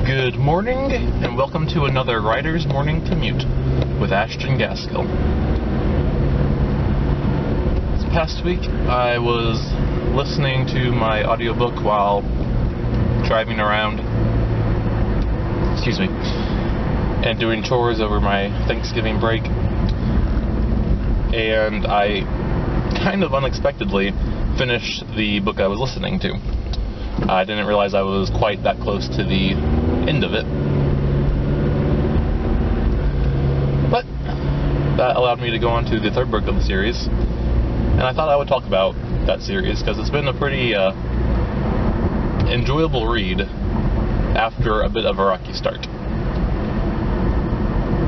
Good morning, and welcome to another Writer's Morning Commute with Ashton Gaskill. This past week, I was listening to my audiobook while driving around, and doing chores over my Thanksgiving break, and I kind of unexpectedly finished the book I was listening to. I didn't realize I was quite that close to the end of it. But that allowed me to go on to the third book of the series, and I thought I would talk about that series because it's been a pretty enjoyable read after a bit of a rocky start.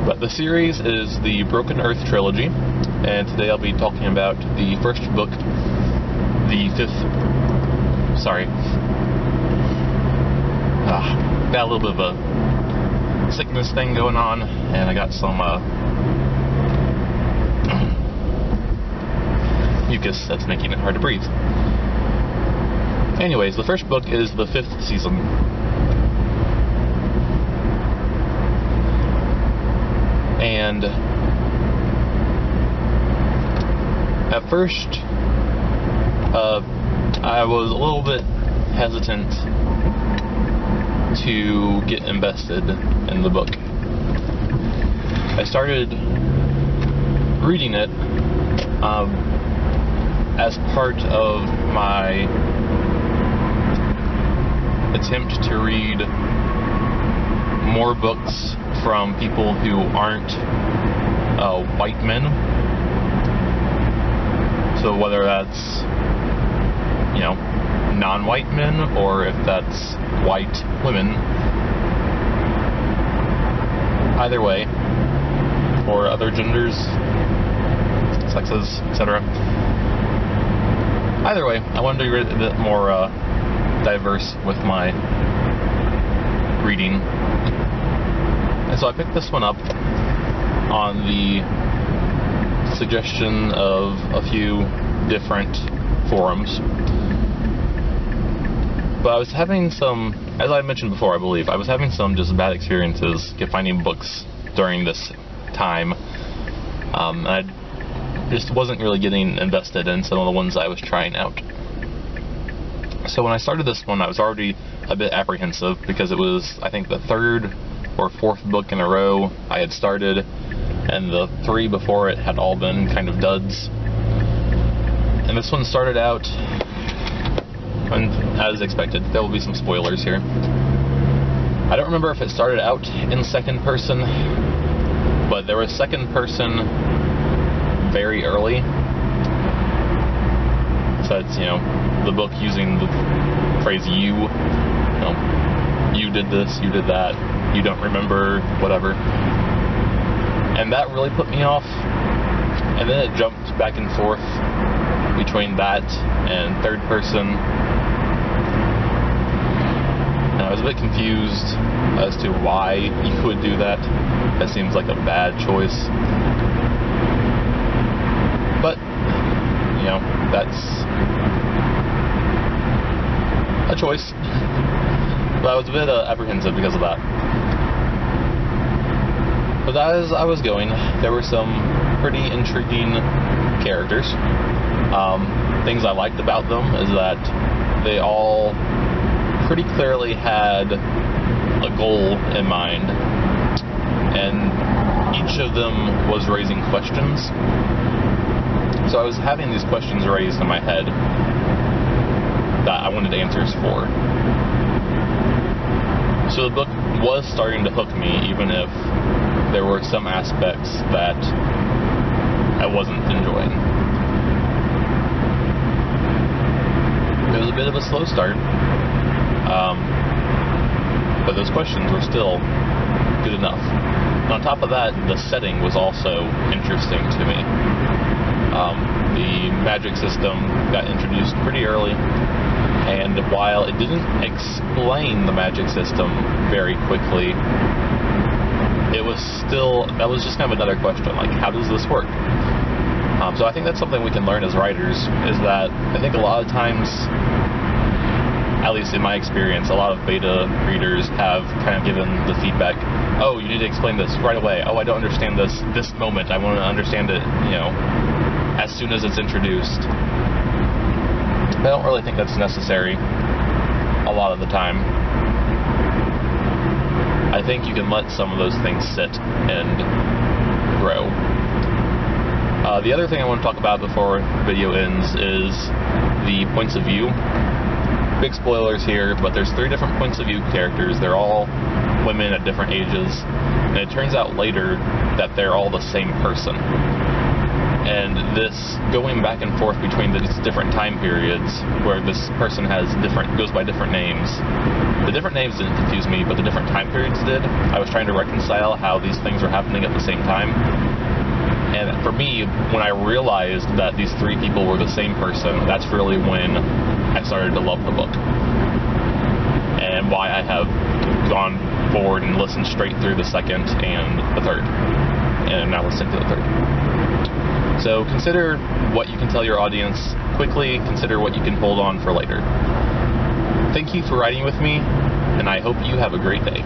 But the series is the Broken Earth trilogy, and today I'll be talking about the first book, got a little bit of a sickness thing going on, and I got some mucus that's making it hard to breathe. Anyways, the first book is the 5th season. And at first, I was a little bit hesitant to get invested in the book. I started reading it as part of my attempt to read more books from people who aren't white men. So whether that's, non-white men, or if that's white women, either way, or other genders, sexes, etc. Either way, I wanted to be a bit more diverse with my reading, and so I picked this one up on the suggestion of a few different forums. But I was having some, as I mentioned before, I believe, I was having some just bad experiences finding books during this time. And I just wasn't really getting invested in some of the ones I was trying out. So when I started this one, I was already a bit apprehensive because it was, I think, the 3rd or 4th book in a row I had started, and the 3 before it had all been kind of duds. And this one started out, and as expected, there will be some spoilers here. I don't remember if it started out in second person, but there was second person very early. So it's, the book using the phrase you did this, you did that, you don't remember, whatever. And that really put me off. And then it jumped back and forth between that and third person. And I was a bit confused as to why you would do that. That seems like a bad choice. But, that's a choice. But I was a bit apprehensive because of that. But as I was going, there were some pretty intriguing characters. Things I liked about them is that they all pretty clearly had a goal in mind, and each of them was raising questions. So I was having these questions raised in my head that I wanted answers for. So the book was starting to hook me, even if there were some aspects that I wasn't enjoying. It was a bit of a slow start, but those questions were still good enough. And on top of that, the setting was also interesting to me. The magic system got introduced pretty early, and while it didn't explain the magic system very quickly, that was just kind of another question, like, how does this work? So I think that's something we can learn as writers, is that I think a lot of times at least in my experience, a lot of beta readers have kind of given the feedback, oh, you need to explain this right away. Oh, I don't understand this moment. I want to understand it, as soon as it's introduced. I don't really think that's necessary a lot of the time. I think you can let some of those things sit and grow. The other thing I want to talk about before the video ends is the points of view. Big spoilers here, but there's 3 different points of view characters. They're all women at different ages, and it turns out later that they're all the same person. And this going back and forth between these different time periods, where this person goes by different names. The different names didn't confuse me, but the different time periods did. I was trying to reconcile how these things were happening at the same time. And for me, when I realized that these 3 people were the same person, that's really when I started to love the book. And why I have gone forward and listened straight through the 2nd and the 3rd. And now listening to the 3rd. So consider what you can tell your audience quickly, consider what you can hold on for later. Thank you for riding with me, and I hope you have a great day.